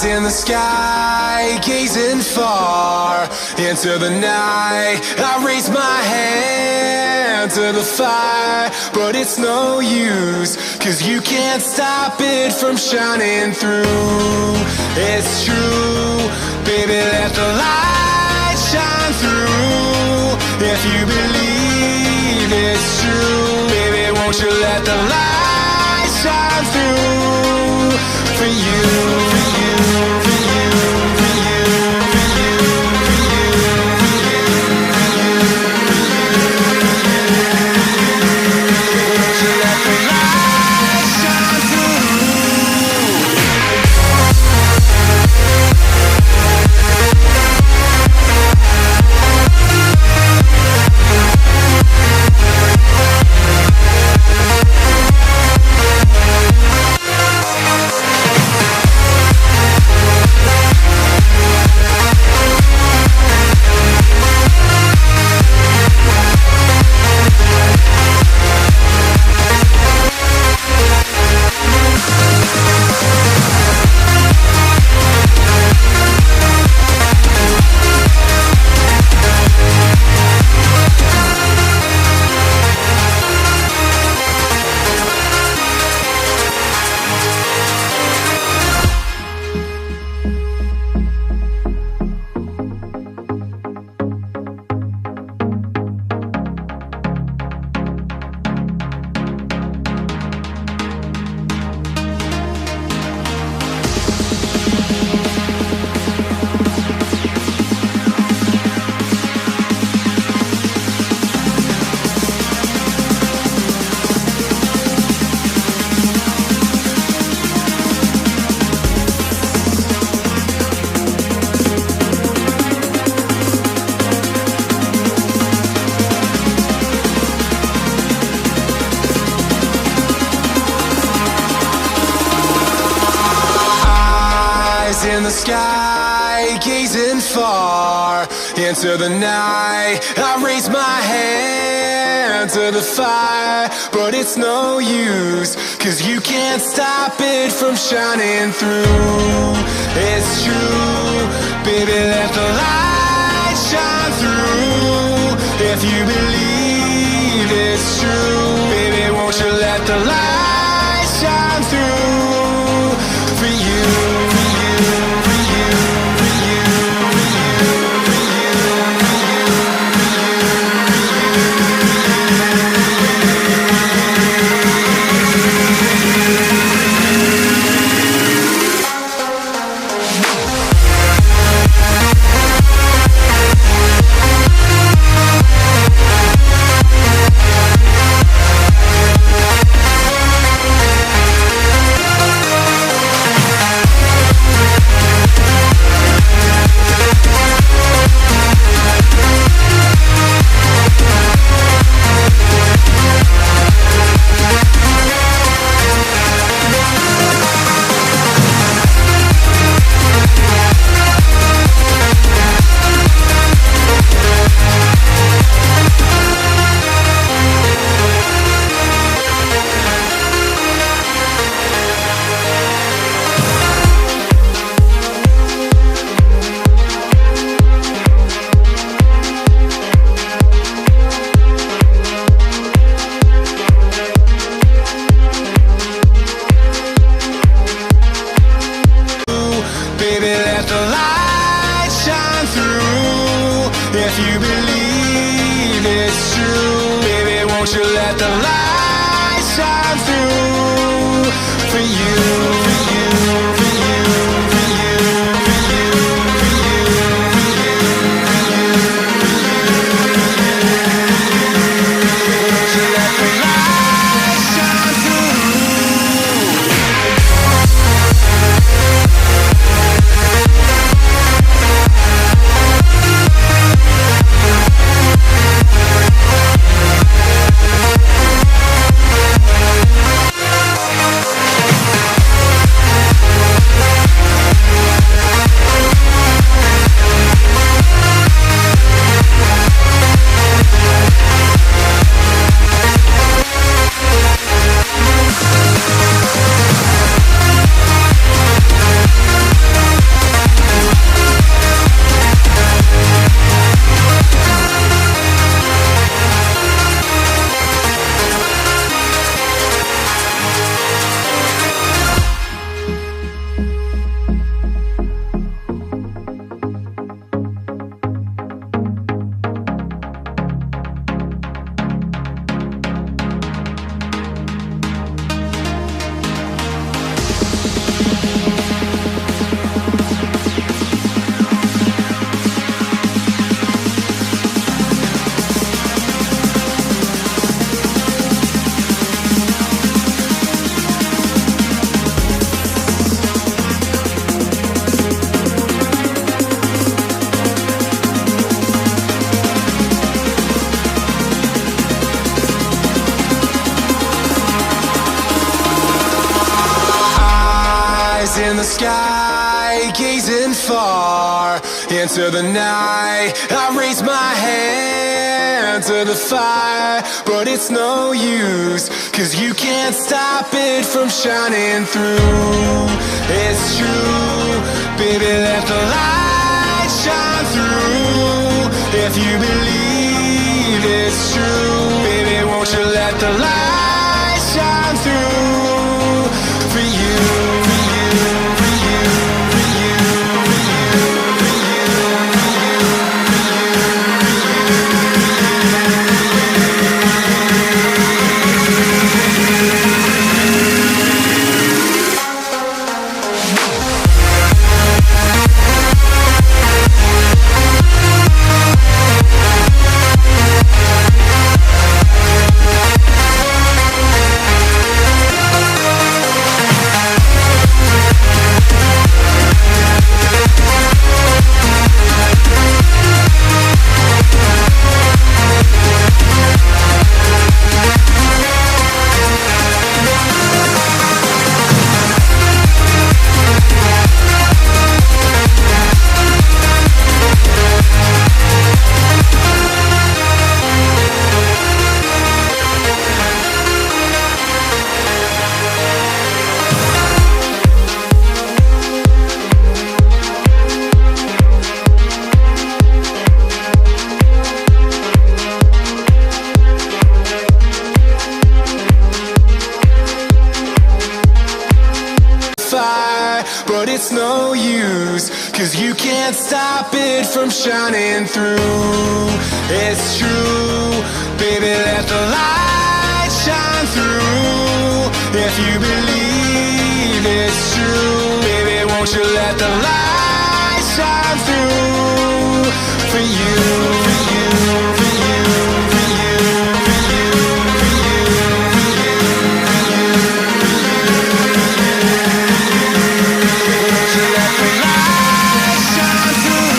In the sky, gazing far into the night, I raise my hand to the fire, but it's no use, 'cause you can't stop it from shining through. It's true, baby, let the light shine through. If you believe it's true, baby, won't you let the light shine through for you, for you, for you, for you, for you, for you, for you, for you, won't you let the light shine through? In the sky, gazing far into the night, I raise my hand to the fire, but it's no use, 'cause you can't stop it from shining through. It's true, baby, let the light shine through. If you believe it's true, baby, won't you let the light shine through for you, for you, for you, for you, for you, for you, for you, if you believe it's true, baby, won't you let the light shine through for you, for you, for you, for you, for you, for you, for you, for you, won't you let the light shine through? Eyes in the sky, gazing far into the night. I raise my hand to the fire, but it's no use, 'cause you can't stop it from shining through. It's true, baby, let the light shine through. If you believe it's true, baby, won't you let the light shine through for you, for you, for you, for you, for you, for you, for you, but it's no use, 'cause you can't stop it from shining through. It's true, baby, let the light shine through. If you believe it's true, baby, won't you let the light shine through for you, for you, for you, for you, for you, for you, for you, for you, for you. Won't you let the light shine through?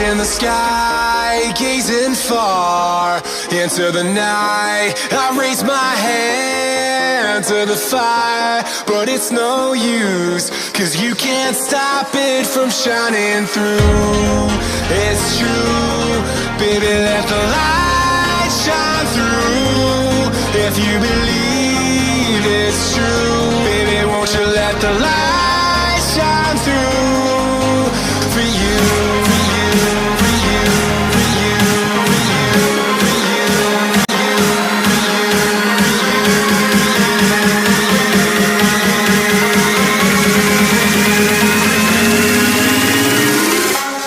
In the sky, gazing far into the night. I raise my hand to the fire, but it's no use, 'cause you can't stop it from shining through. It's true, baby, let the light shine through. If you believe